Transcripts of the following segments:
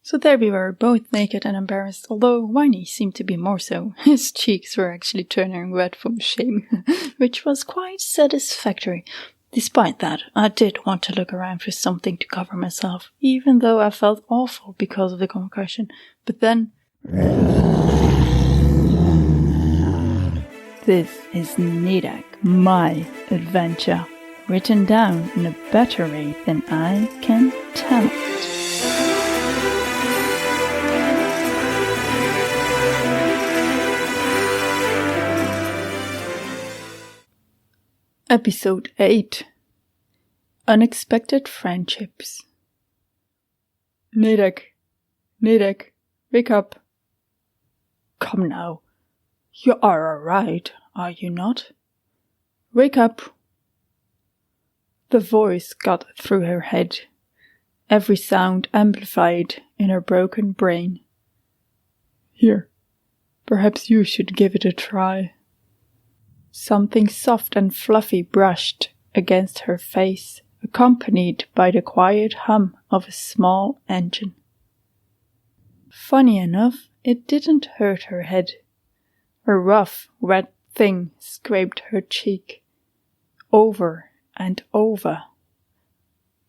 So there we were, both naked and embarrassed, although Wyny seemed to be more so. His cheeks were actually turning red from shame, which was quite satisfactory. Despite that, I did want to look around for something to cover myself, even though I felt awful because of the concussion. But then... This is Nadec, my adventure, written down in a better way than I can tell it. Episode 8 Unexpected Friendships. Nadec, wake up. Come now, you are alright, are you not? Wake up. The voice got through her head, every sound amplified in her broken brain. Here, perhaps you should give it a try. Something soft and fluffy brushed against her face, accompanied by the quiet hum of a small engine. Funny enough, it didn't hurt her head. A rough, wet thing scraped her cheek, over and over.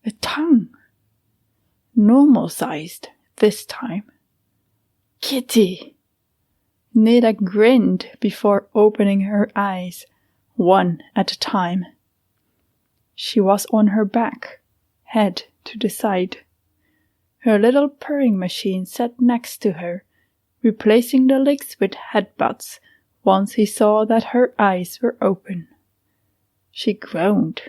A tongue. Normal-sized this time. Kitty! Nadec grinned before opening her eyes, one at a time. She was on her back, head to the side. Her little purring machine sat next to her, replacing the licks with headbutts once he saw that her eyes were open. She groaned,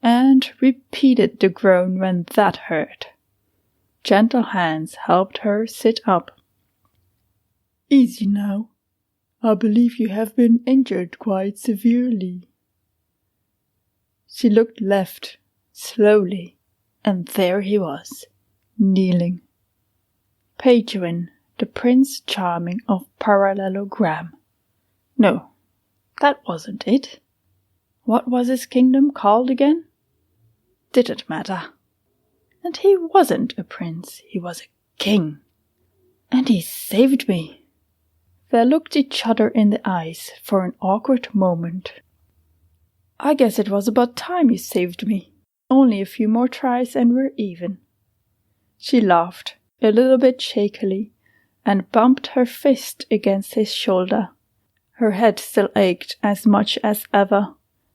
and repeated the groan when that hurt. Gentle hands helped her sit up. Easy now. I believe you have been injured quite severely. She looked left, slowly, and there he was, kneeling. Pedro, the Prince Charming of Parallelogram. No, that wasn't it. What was his kingdom called again? Didn't matter. And he wasn't a prince, he was a king. And he saved me. They looked each other in the eyes for an awkward moment. I guess it was about time you saved me. Only a few more tries and we're even. She laughed, a little bit shakily, and bumped her fist against his shoulder. Her head still ached as much as ever,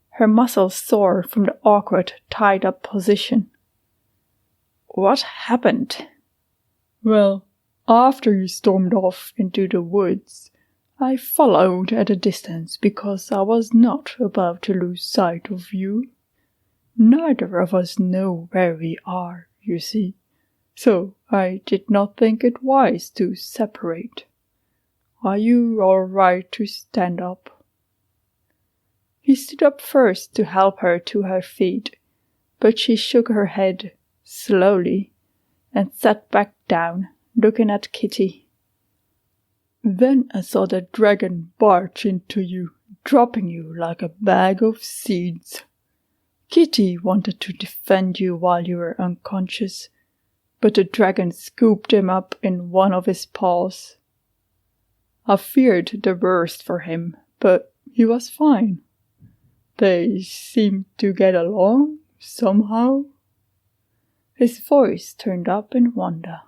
her muscles sore from the awkward, tied-up position. What happened? Well, after you stormed off into the woods, I followed at a distance because I was not about to lose sight of you. Neither of us know where we are, you see, so I did not think it wise to separate. Are you all right to stand up? He stood up first to help her to her feet, but she shook her head slowly and sat back down, looking at Kitty. Then I saw the dragon barge into you, dropping you like a bag of seeds. Kitty wanted to defend you while you were unconscious, but the dragon scooped him up in one of his paws. I feared the worst for him, but he was fine. They seemed to get along, somehow. His voice turned up in wonder.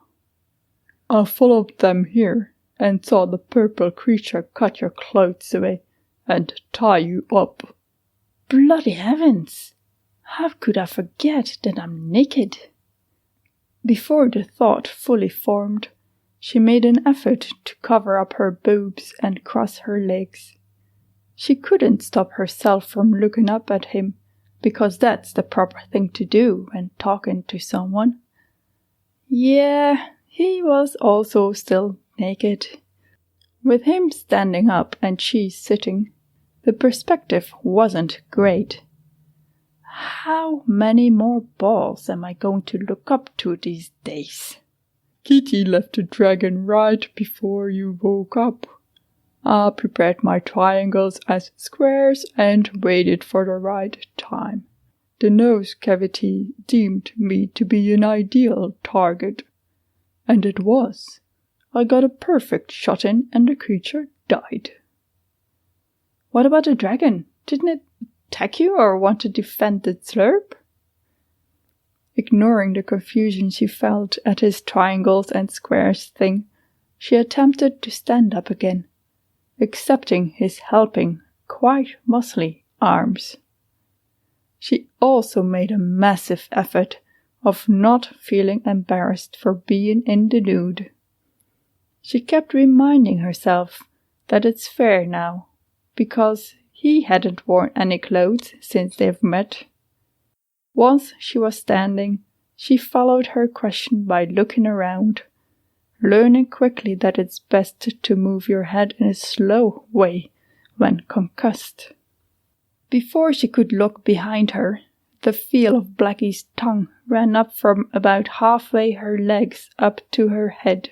I followed them here and saw the purple creature cut your clothes away and tie you up. Bloody heavens! How could I forget that I'm naked? Before the thought fully formed, she made an effort to cover up her boobs and cross her legs. She couldn't stop herself from looking up at him, because that's the proper thing to do when talking to someone. Yeah, he was also still naked. With him standing up and she sitting, the perspective wasn't great. How many more balls am I going to look up to these days? Kitty left the dragon right before you woke up. I prepared my triangles as squares and waited for the right time. The nose cavity deemed me to be an ideal target. And it was. I got a perfect shot in and the creature died. What about the dragon? Didn't it attack you or want to defend the zlurp? Ignoring the confusion she felt at his triangles and squares thing, she attempted to stand up again, accepting his helping, quite muscly arms. She also made a massive effort of not feeling embarrassed for being in the nude. She kept reminding herself that it's fair now, because he hadn't worn any clothes since they've met. Once she was standing, she followed her question by looking around, learning quickly that it's best to move your head in a slow way when concussed. Before she could look behind her, the feel of Blackie's tongue ran up from about halfway her legs up to her head.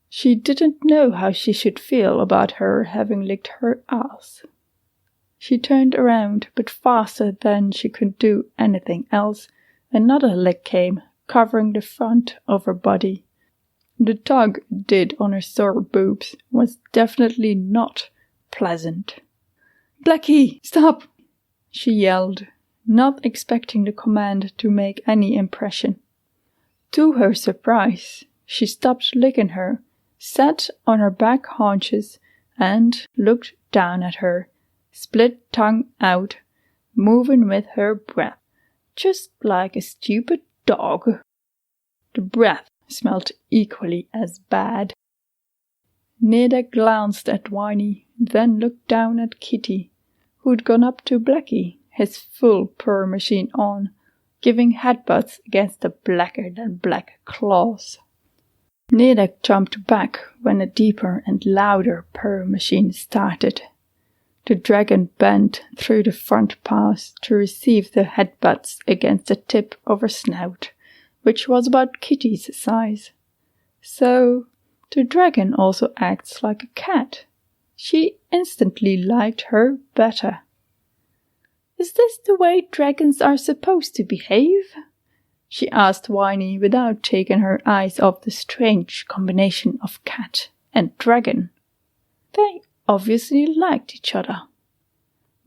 She didn't know how she should feel about her having licked her ass. She turned around, but faster than she could do anything else, another lick came, covering the front of her body. The tug it did on her sore boobs was definitely not pleasant. "Blackie, stop!" she yelled, not expecting the command to make any impression. To her surprise, she stopped licking her, sat on her back haunches, and looked down at her, split tongue out, moving with her breath, just like a stupid dog. The breath smelled equally as bad. Nadec glanced at Wyny, then looked down at Kitty, who'd gone up to Blackie, his full purr machine on, giving headbutts against the blacker-than-black claws. Nadec jumped back when a deeper and louder purr machine started. The dragon bent through the front paws to receive the headbutts against the tip of her snout, which was about Kitty's size. So, the dragon also acts like a cat. She instantly liked her better. "Is this the way dragons are supposed to behave?" she asked Wyny without taking her eyes off the strange combination of cat and dragon. They obviously liked each other.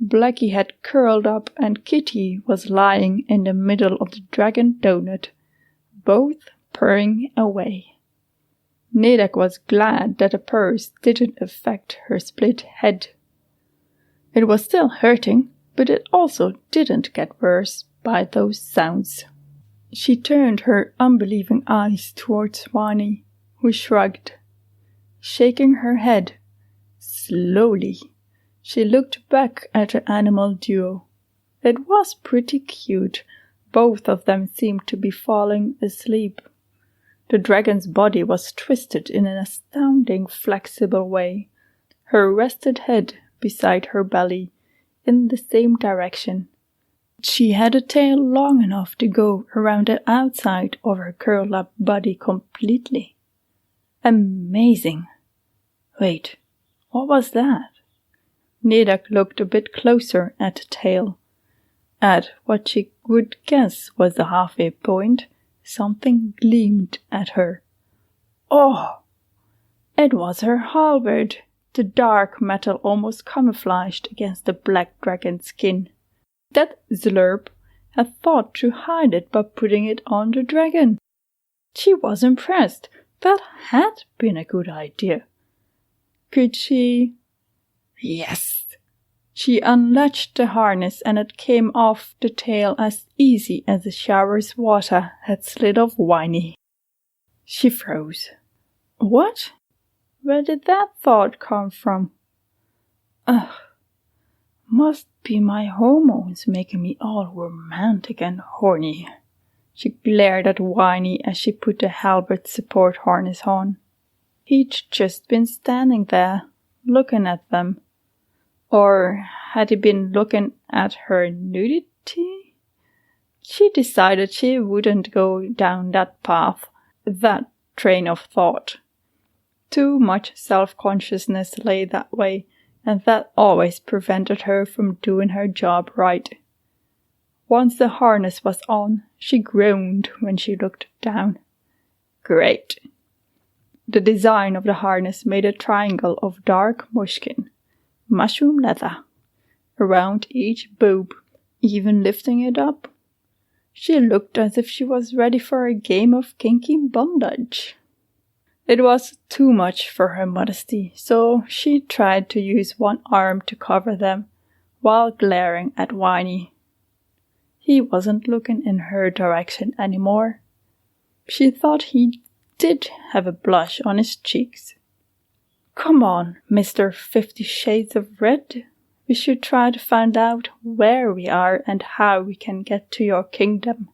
Blackie had curled up and Kitty was lying in the middle of the dragon donut, both purring away. Nadec was glad that the purrs didn't affect her split head. It was still hurting, but it also didn't get worse by those sounds. She turned her unbelieving eyes towards Wyny, who shrugged. Shaking her head, slowly, she looked back at the animal duo. It was pretty cute. Both of them seemed to be falling asleep. The dragon's body was twisted in an astounding flexible way, her rested head beside her belly, in the same direction. She had a tail long enough to go around the outside of her curled-up body completely. Amazing! Wait, what was that? Nadec looked a bit closer at the tail. At what she would guess was the halfway point, something gleamed at her. Oh! It was her halberd, the dark metal almost camouflaged against the black dragon skin. That zlurp had thought to hide it by putting it on the dragon. She was impressed. That had been a good idea. Could she? Yes! She unlatched the harness and it came off the tail as easy as a shower's water had slid off Wyny. She froze. What? Where did that thought come from? Ugh. Must be my hormones making me all romantic and horny. She glared at Wyny as she put the halberd support harness on. He'd just been standing there, looking at them. Or had he been looking at her nudity? She decided she wouldn't go down that path, that train of thought. Too much self-consciousness lay that way, and that always prevented her from doing her job right. Once the harness was on, she groaned when she looked down. Great. The design of the harness made a triangle of dark mushroom leather, around each boob, even lifting it up. She looked as if she was ready for a game of kinky bondage. It was too much for her modesty, so she tried to use one arm to cover them, while glaring at Wyny. He wasn't looking in her direction anymore. She thought he did have a blush on his cheeks. "Come on, Mr. 50 Shades of Red. We should try to find out where we are and how we can get to your kingdom.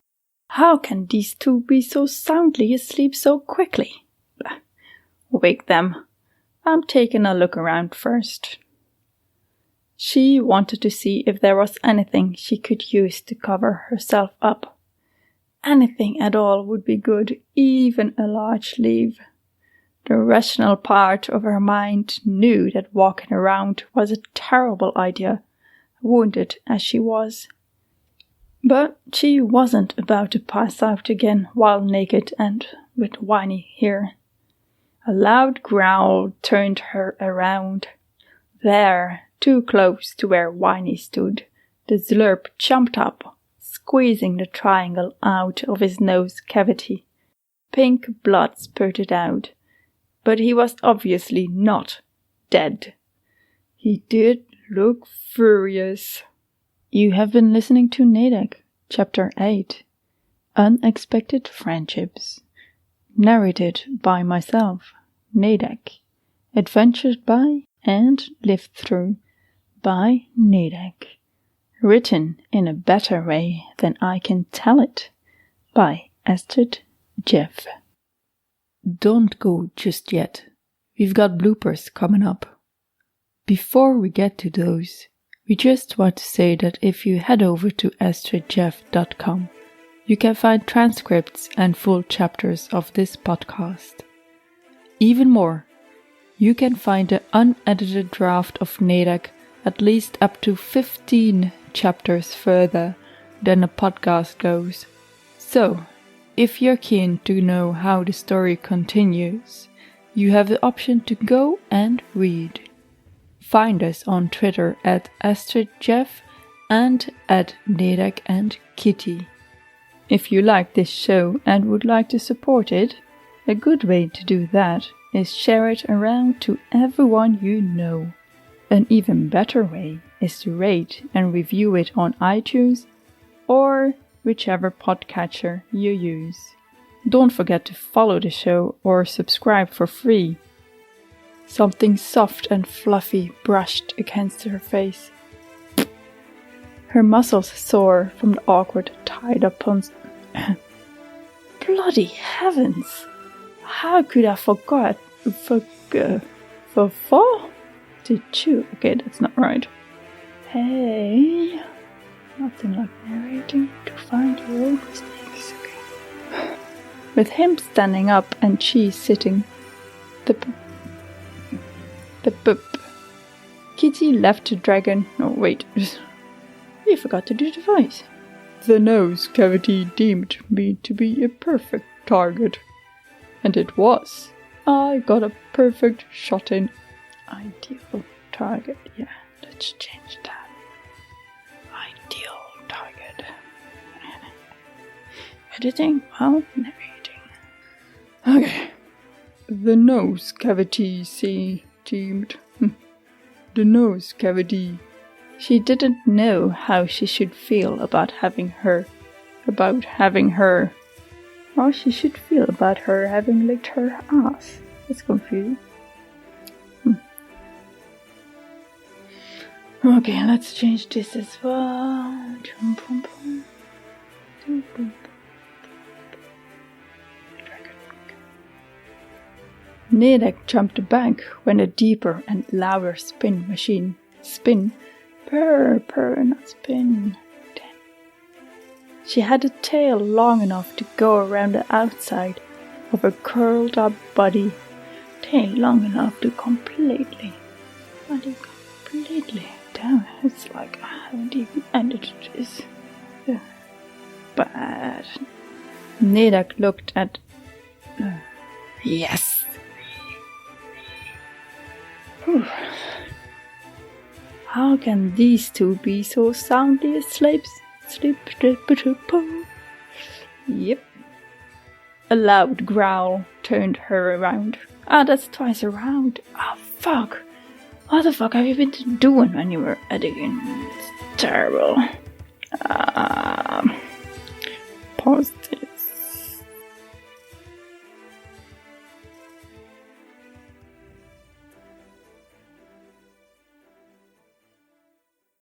How can these two be so soundly asleep so quickly? Wake them. I'm taking a look around first." She wanted to see if there was anything she could use to cover herself up. Anything at all would be good, even a large leaf. The rational part of her mind knew that walking around was a terrible idea, wounded as she was. But she wasn't about to pass out again while naked and with Wyny here. A loud growl turned her around. There, too close to where Wyny stood, the zlurp jumped up, squeezing the triangle out of his nose cavity. Pink blood spurted out, but he was obviously not dead. He did look furious. You have been listening to Nadec, Chapter 8, Unexpected Friendships. Narrated by myself, Nadec. Adventured by and lived through by Nadec. Written in a better way than I can tell it by Astrid Jeff. Don't go just yet. We've got bloopers coming up. Before we get to those, we just want to say that if you head over to astridjeff.com, you can find transcripts and full chapters of this podcast. Even more, you can find the unedited draft of Nadec at least up to 15 chapters further than the podcast goes. So, if you're keen to know how the story continues, you have the option to go and read. Find us on Twitter at AstridJeff and at Nadec and Kitty. If you like this show and would like to support it, a good way to do that is share it around to everyone you know. An even better way is to rate and review it on iTunes or whichever podcatcher you use. Don't forget to follow the show or subscribe for free. Something soft and fluffy brushed against her face. Her muscles sore from the awkward tied-up puns. Bloody heavens! How could I forget? Did you? Okay, that's not right. Hey, nothing like narrating to find your own mistakes. Okay. With him standing up and she sitting, the Kitty left the dragon. Oh wait, we forgot to do the voice. The nose cavity deemed me to be a perfect target, and it was. I got a perfect shot in. Ideal target. Yeah, let's change that. Ideal target. Editing while narrating. Okay. The nose cavity deemed. The nose cavity. She didn't know how she should feel about having her. How she should feel about her having licked her ass. It's confusing. Okay, let's change this as well. Nadec jumped the bank when a deeper and louder spin. Purr, not spin. Damn. She had a tail long enough to go around the outside of her curled up body. Tail long enough to completely. Damn, it's like I haven't even ended this. Bad. Nadec looked at. Yes, Whew. How can these two be so soundly asleep? Yep. A loud growl turned her around. Ah, that's twice around. Ah, fuck. What the fuck have you been doing when you were editing? It's terrible. Pause